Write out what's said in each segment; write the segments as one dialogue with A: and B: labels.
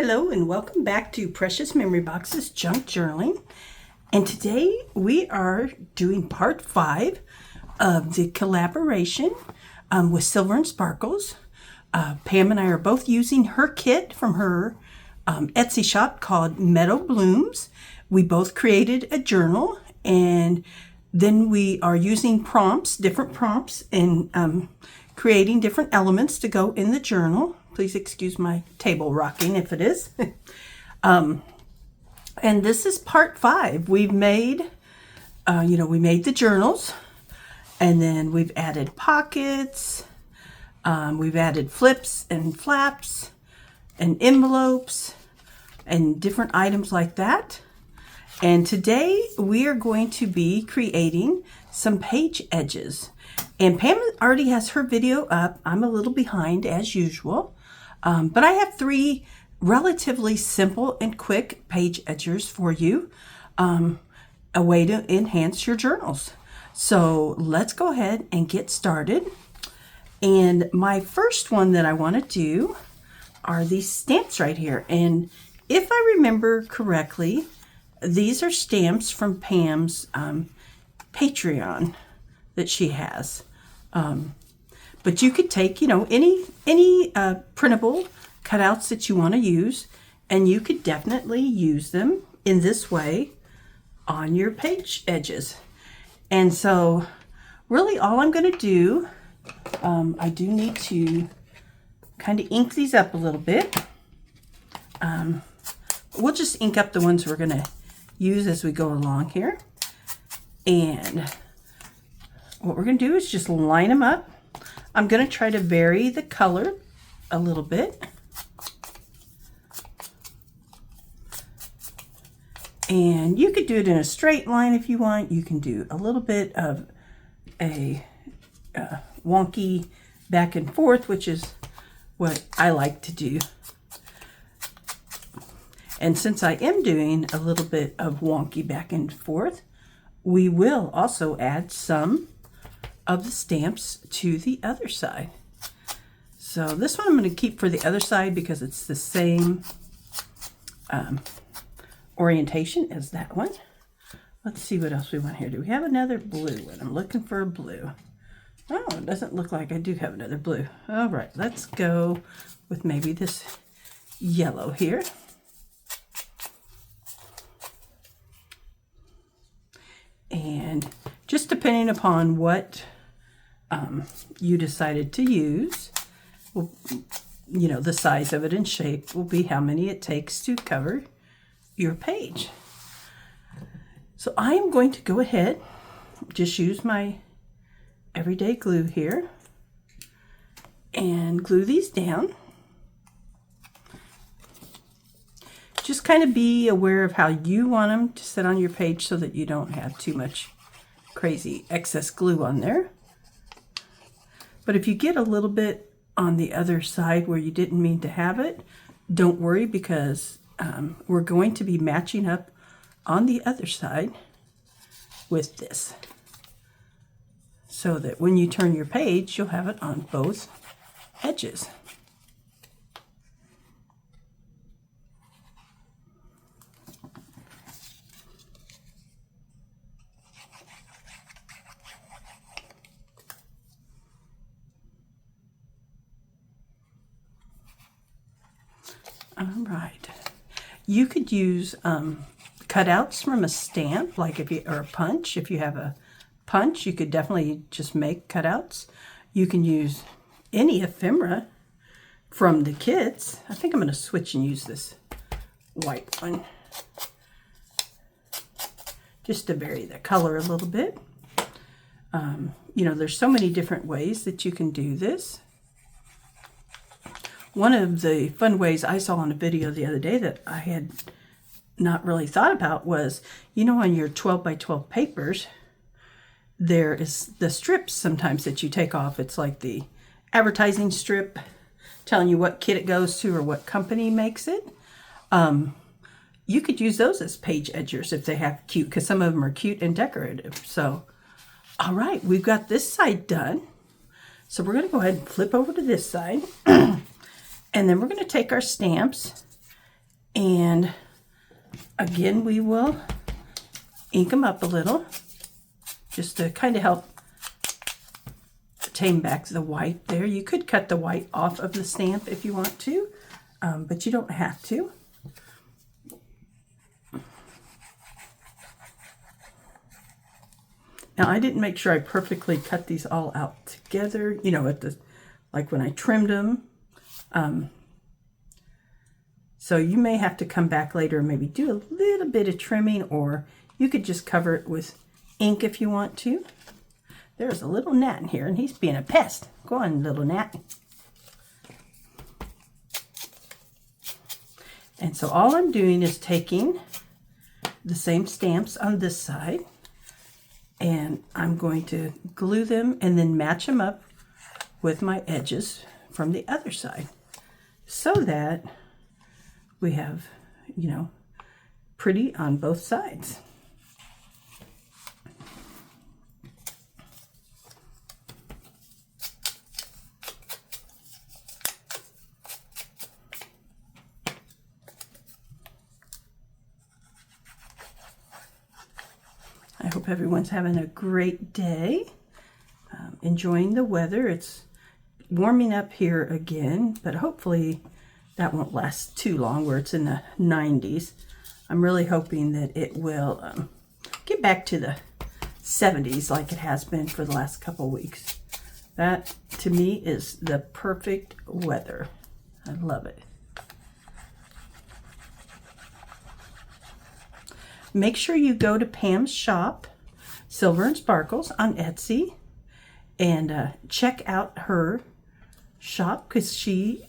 A: Hello and welcome back to Precious Memory Box's Junk Journaling. And today we are doing part 5 of the collaboration with Silver and Sparkles. Pam and I are both using her kit from her Etsy shop called Meadow Blooms. We both created a journal, and then we are using prompts, different prompts, and creating different elements to go in the journal. Please excuse my table rocking if it is. And this is part 5. We've made, we made the journals, and then we've added pockets. We've added flips and flaps and envelopes and different items like that. And today we are going to be creating some page edges. And Pam already has her video up. I'm a little behind as usual. But I have 3 relatively simple and quick page edgers for you. A way to enhance your journals. So let's go ahead and get started. And my first one that I want to do are these stamps right here. And if I remember correctly, these are stamps from Pam's Patreon that she has. But you could take, any printable cutouts that you want to use, and you could definitely use them in this way on your page edges. And so really all I'm going to do, I do need to kind of ink these up a little bit. We'll just ink up the ones we're going to use as we go along here. And what we're going to do is just line them up. I'm going to try to vary the color a little bit. And you could do it in a straight line if you want. You can do a little bit of a wonky back and forth, which is what I like to do. And since I am doing a little bit of wonky back and forth, we will also add some of the stamps to the other side. So this one I'm going to keep for the other side because it's the same orientation as that one. Let's see what else we want here. Do we have another blue one? I'm looking for a blue. Oh, it doesn't look like I do have another blue. All right, let's go with maybe this yellow here. And just depending upon what you decided to use, well, the size of it and shape will be how many it takes to cover your page. So I am going to go ahead, just use my everyday glue here and glue these down. Just kind of be aware of how you want them to sit on your page so that you don't have too much crazy excess glue on there. But if you get a little bit on the other side where you didn't mean to have it, don't worry, because we're going to be matching up on the other side with this, so that when you turn your page, you'll have it on both edges. All right. You could use cutouts from a stamp, like or a punch. If you have a punch, you could definitely just make cutouts. You can use any ephemera from the kits. I think I'm going to switch and use this white one, just to vary the color a little bit. There's so many different ways that you can do this. One of the fun ways I saw on a video the other day that I had not really thought about was, on your 12 by 12 papers, there is the strips sometimes that you take off. It's like the advertising strip telling you what kit it goes to or what company makes it. You could use those as page edgers if they have cute, because some of them are cute and decorative. So, all right, we've got this side done. So we're going to go ahead and flip over to this side. And then we're going to take our stamps And again, we will ink them up a little just to kind of help tame back the white there. You could cut the white off of the stamp if you want to, but you don't have to. Now, I didn't make sure I perfectly cut these all out together, you know, like when I trimmed them. So you may have to come back later and maybe do a little bit of trimming, or you could just cover it with ink if you want to. There's a little gnat in here, and he's being a pest. Go on, little gnat. And so all I'm doing is taking the same stamps on this side, and I'm going to glue them and then match them up with my edges from the other side so that we have, you know, pretty on both sides. I hope everyone's having a great day, enjoying the weather. It's warming up here again, but hopefully that won't last too long where it's in the 90s. I'm really hoping that it will get back to the 70s like it has been for the last couple weeks. That, to me, is the perfect weather. I love it. Make sure you go to Pam's shop, Silver and Sparkles, on Etsy, and check out her shop because she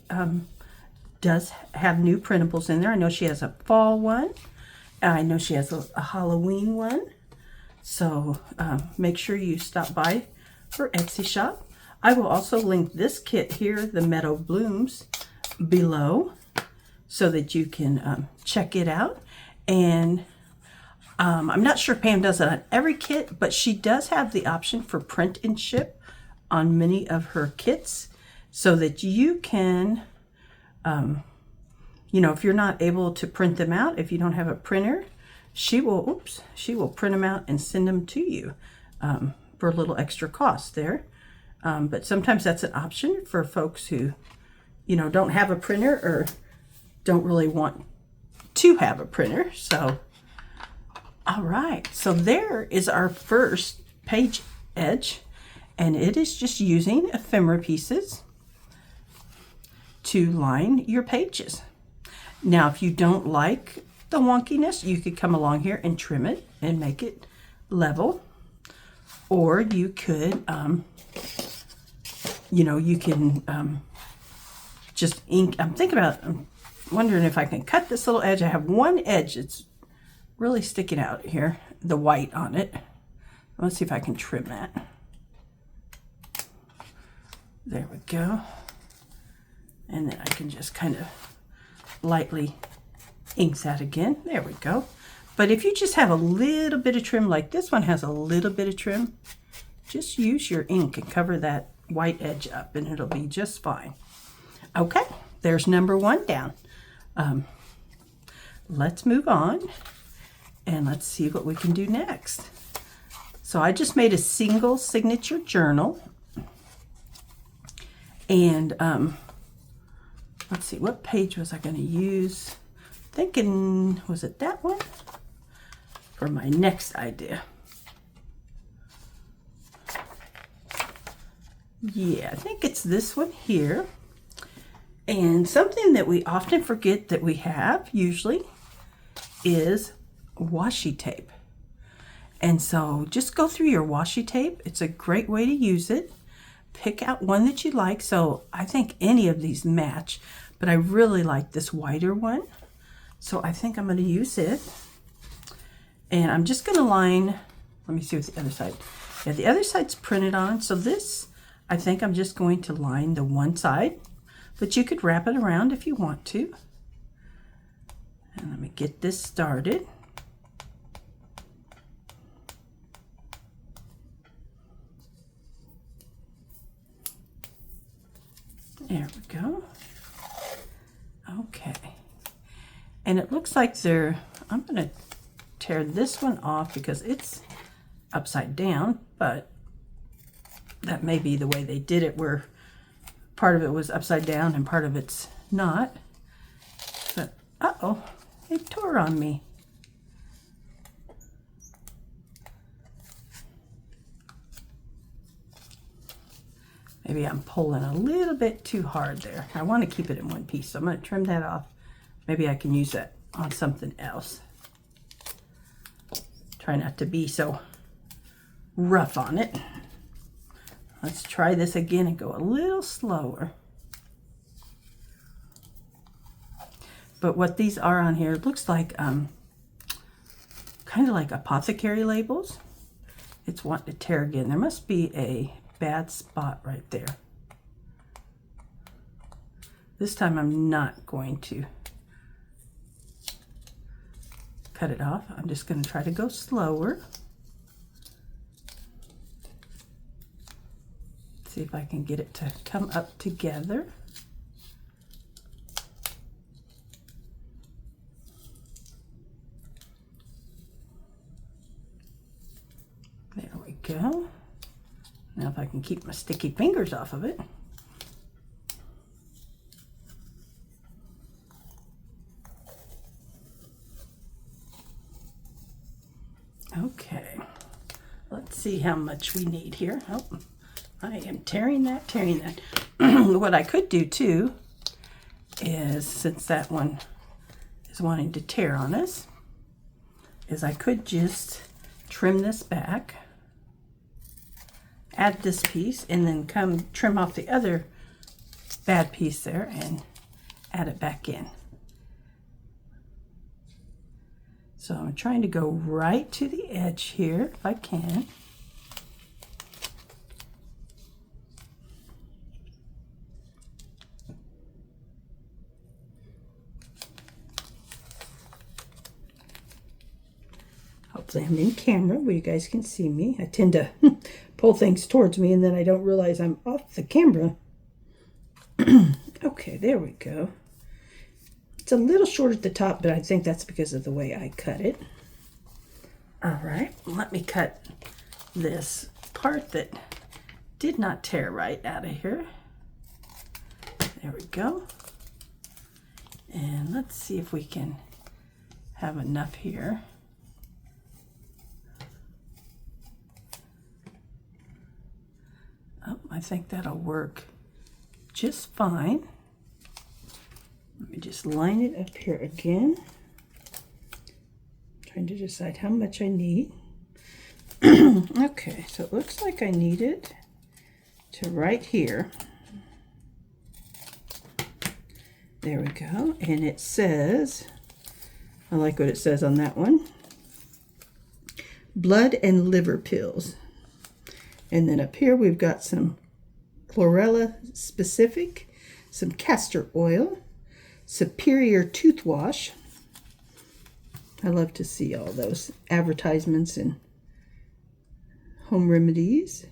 A: does have new printables in there. I know she has a fall one. I know she has a Halloween one. So make sure you stop by her Etsy shop. I will also link this kit here, the Meadow Blooms, below so that you can check it out. And I'm not sure Pam does it on every kit, but she does have the option for print and ship on many of her kits so that you can, you know, if you're not able to print them out, if you don't have a printer, she will print them out and send them to you for a little extra cost there. But sometimes that's an option for folks who, you know, don't have a printer or don't really want to have a printer. So, all right, so there is our first page edge, and it is just using ephemera pieces to line your pages. Now, if you don't like the wonkiness, you could come along here and trim it and make it level, or you could, you know, you can just ink. I'm wondering if I can cut this little edge. I have one edge that's really sticking out here, the white on it. Let's see if I can trim that. There we go. And then I can just kind of lightly ink that again. There we go. But if you just have a little bit of trim, like this one has a little bit of trim, just use your ink and cover that white edge up and it'll be just fine. Okay, there's number one down. Let's move on and let's see what we can do next. So I just made a single signature journal, and let's see, what page was I going to use? Thinking, was it that one? For my next idea. Yeah, I think it's this one here. And something that we often forget that we have usually is washi tape. And so just go through your washi tape. It's a great way to use it. Pick out one that you like. So I think any of these match, but I really like this whiter one. So I think I'm going to use it. And I'm just going to line, let me see what the other side. Yeah, the other side's printed on. So this, I think I'm just going to line the one side, but you could wrap it around if you want to. And let me get this started. There we go. Okay. And it looks like I'm going to tear this one off because it's upside down, but that may be the way they did it, where part of it was upside down and part of it's not. But, uh-oh, it tore on me. Maybe I'm pulling a little bit too hard there. I want to keep it in one piece, so I'm going to trim that off. Maybe I can use that on something else. Try not to be so rough on it. Let's try this again and go a little slower. But what these are on here, it looks like kind of like apothecary labels. It's wanting to tear again. There must be a bad spot right there. This time I'm not going to cut it off. I'm just going to try to go slower. See if I can get it to come up together. There we go. Now if I can keep my sticky fingers off of it. Okay, let's see how much we need here. Oh, I am tearing that. What I could do too is, since that one is wanting to tear on us, is I could just trim this back, add this piece, and then come trim off the other bad piece there and add it back in. So I'm trying to go right to the edge here if I can. Hopefully I'm in camera where you guys can see me. I tend to pull things towards me and then I don't realize I'm off the camera. Okay, there we go. It's a little short at the top, but I think that's because of the way I cut it. All right, let me cut this part that did not tear right out of here. There we go. And let's see if we can have enough here. Oh, I think that'll work just fine. Let me just line it up here again. Trying to decide how much I need. Okay, so it looks like I need it to right here. There we go. And it says, I like what it says on that one, blood and liver pills. And then up here we've got some chlorella specific, some castor oil, superior tooth wash. I love to see all those advertisements and home remedies.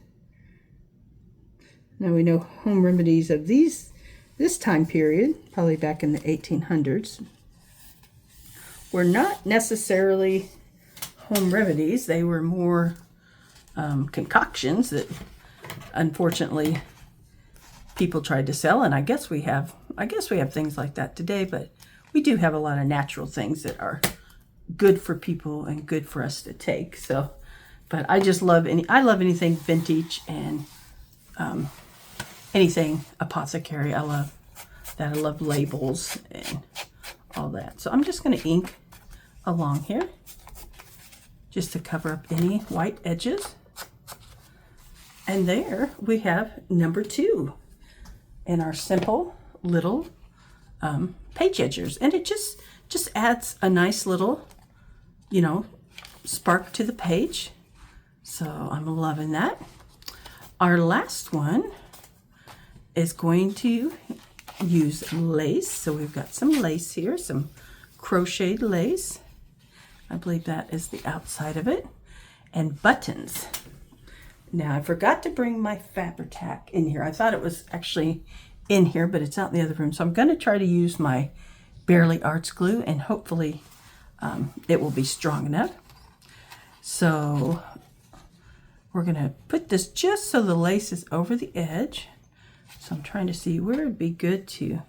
A: Now we know home remedies of this time period, probably back in the 1800s, were not necessarily home remedies. They were more concoctions that unfortunately people tried to sell, and I guess we have things like that today, but we do have a lot of natural things that are good for people and good for us to take. So, but I just love anything vintage and anything apothecary. I love that. I love labels and all that. So I'm just going to ink along here just to cover up any white edges. And there we have number 2 in our simple little page edgers. And it just adds a nice little, spark to the page. So I'm loving that. Our last one is going to use lace. So we've got some lace here, some crocheted lace. I believe that is the outside of it. And buttons. Now, I forgot to bring my Fabri-Tac in here. I thought it was actually in here, but it's out in the other room. So I'm going to try to use my Barely Arts glue, and hopefully it will be strong enough. So we're going to put this just so the lace is over the edge. So I'm trying to see where it'd be good to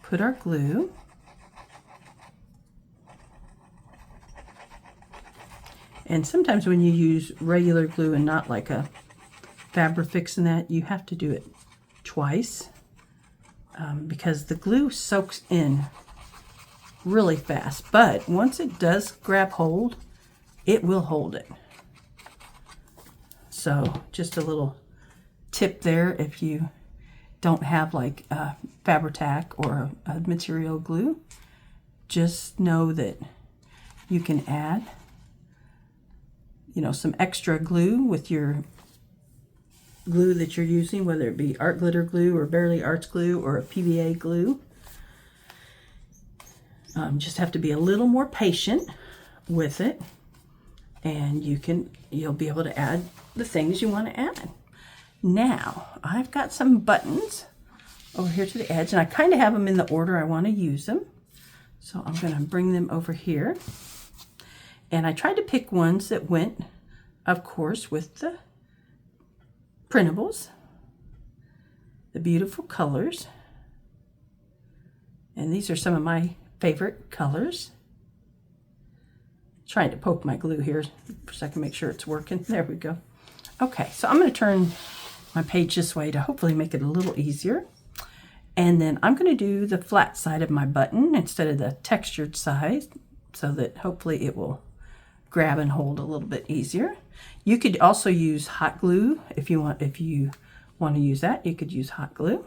A: put our glue. And sometimes when you use regular glue and not like a Fabrifix and that, you have to do it twice because the glue soaks in really fast. But once it does grab hold, it will hold it. So just a little tip there, if you don't have like a Fabri-Tac or a material glue, just know that you can add some extra glue with your glue that you're using, whether it be art glitter glue or Barely Arts glue or a PVA glue. Just have to be a little more patient with it, and you'll be able to add the things you want to add. Now I've got some buttons over here to the edge, and I kind of have them in the order I want to use them. So I'm going to bring them over here. And I tried to pick ones that went, of course, with the printables, the beautiful colors. And these are some of my favorite colors. Trying to poke my glue here for a second, make sure it's working. There we go. Okay, so I'm going to turn my page this way to hopefully make it a little easier. And then I'm going to do the flat side of my button instead of the textured side, so that hopefully it will grab and hold a little bit easier. You could also use hot glue if you want to use that. You could use hot glue.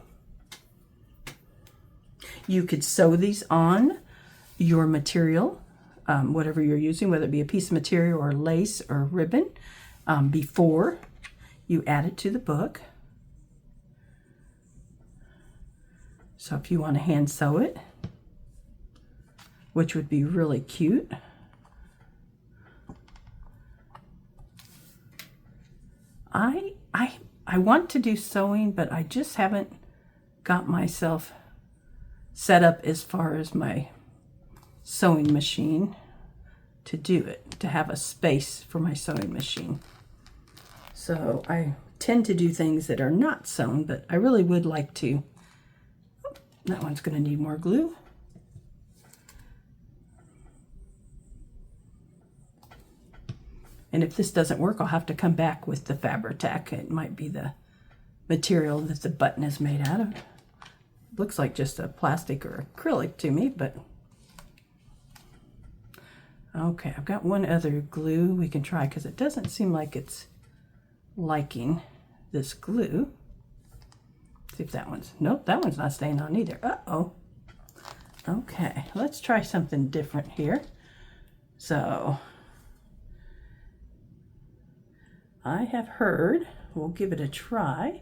A: You could sew these on your material, whatever you're using, whether it be a piece of material or lace or ribbon, before you add it to the book. So if you want to hand sew it, which would be really cute. I want to do sewing, but I just haven't got myself set up as far as my sewing machine to do it, to have a space for my sewing machine. So I tend to do things that are not sewn, but I really would like to. That one's going to need more glue. And if this doesn't work, I'll have to come back with the Fabri-Tac. It might be the material that the button is made out of. Looks like just a plastic or acrylic to me, but okay, I've got one other glue we can try because it doesn't seem like it's liking this glue. See if that one's, nope, that one's not staying on either. Uh-oh. Okay, let's try something different here. So I have heard, we'll give it a try.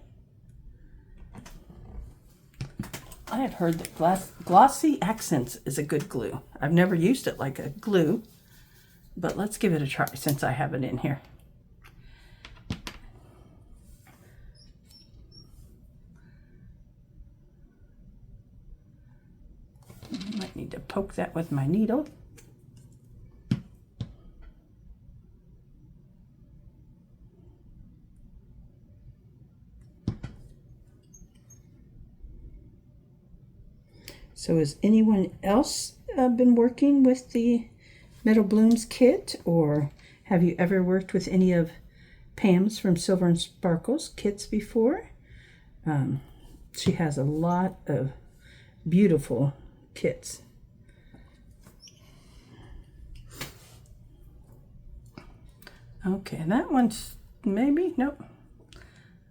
A: I have heard that Glossy Accents is a good glue. I've never used it like a glue, but let's give it a try since I have it in here. Might need to poke that with my needle. So has anyone else been working with the Meadow Blooms kit, or have you ever worked with any of Pam's from Silver and Sparkles kits before? She has a lot of beautiful kits. Okay, that one's maybe, nope.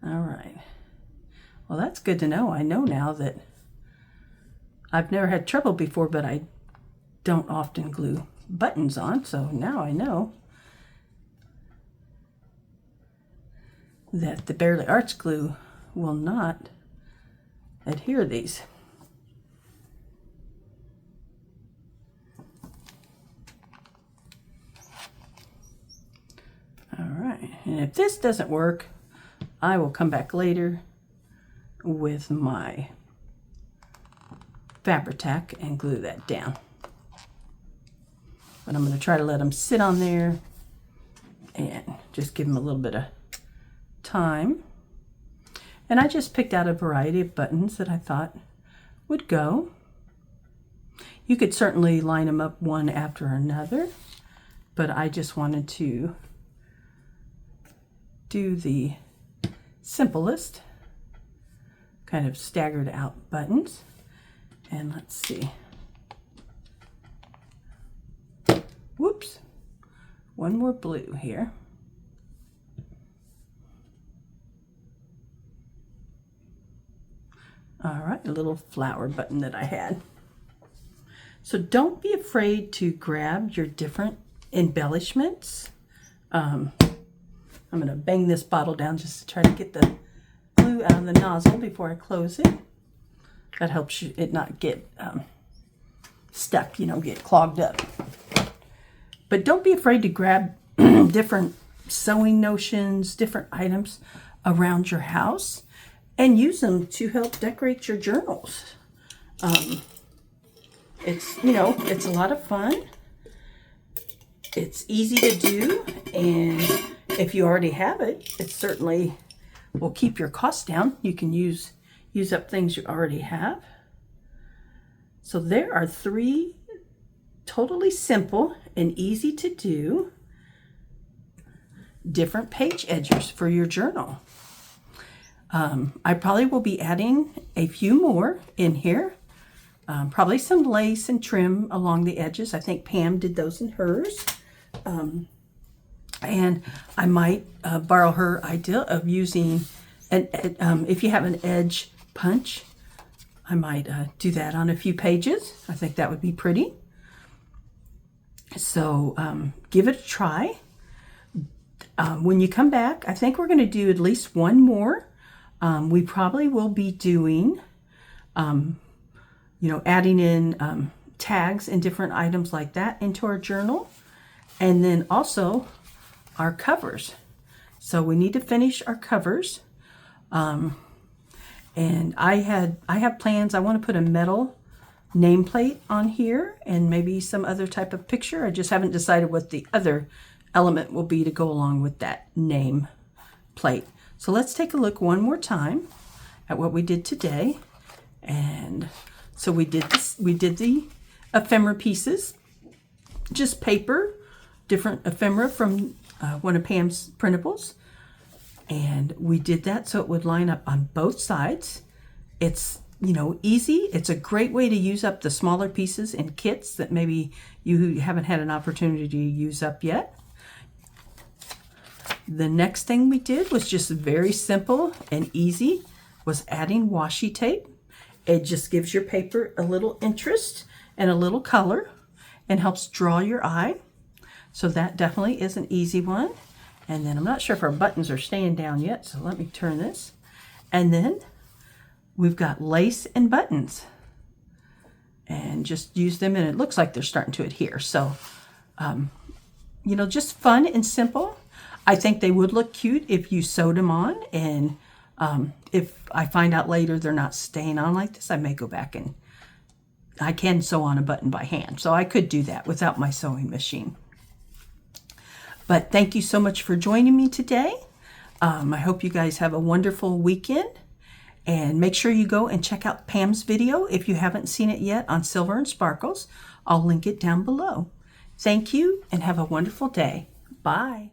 A: All right. Well, that's good to know. I know now that I've never had trouble before, but I don't often glue buttons on, so now I know that the Barely Arts glue will not adhere these. All right, and if this doesn't work, I will come back later with my Fabri-Tac and glue that down. But I'm going to try to let them sit on there and just give them a little bit of time. And I just picked out a variety of buttons that I thought would go. You could certainly line them up one after another, but I just wanted to do the simplest, kind of staggered out buttons. And let's see. Whoops. One more blue here. All right, a little flower button that I had. So don't be afraid to grab your different embellishments. I'm going to bang this bottle down just to try to get the glue out of the nozzle before I close it. That helps it not get stuck, get clogged up. But don't be afraid to grab different sewing notions, different items around your house, and use them to help decorate your journals. It's a lot of fun. It's easy to do, and if you already have it, it certainly will keep your costs down. You can use up things you already have. So there are 3 totally simple and easy to do different page edgers for your journal. I probably will be adding a few more in here. Probably some lace and trim along the edges. I think Pam did those in hers. And I might borrow her idea of using, if you have an edge punch, I might do that on a few pages. I think that would be pretty. So give it a try. When you come back, I think we're going to do at least one more. We probably will be doing, adding in tags and different items like that into our journal. And then also our covers. So we need to finish our covers. And I have plans. I want to put a metal nameplate on here and maybe some other type of picture. I just haven't decided what the other element will be to go along with that name plate. So let's take a look one more time at what we did today. And so we did the ephemera pieces, just paper, different ephemera from one of Pam's printables. And we did that so it would line up on both sides. It's easy. It's a great way to use up the smaller pieces in kits that maybe you haven't had an opportunity to use up yet. The next thing we did was just very simple and easy, was adding washi tape. It just gives your paper a little interest and a little color and helps draw your eye. So that definitely is an easy one. And then I'm not sure if our buttons are staying down yet, so let me turn this. And then we've got lace and buttons. And just use them, and it looks like they're starting to adhere. So, just fun and simple. I think they would look cute if you sewed them on. And if I find out later they're not staying on like this, I may go back and I can sew on a button by hand. So I could do that without my sewing machine. But thank you so much for joining me today. I hope you guys have a wonderful weekend. And make sure you go and check out Pam's video if you haven't seen it yet on Silver and Sparkles. I'll link it down below. Thank you and have a wonderful day. Bye.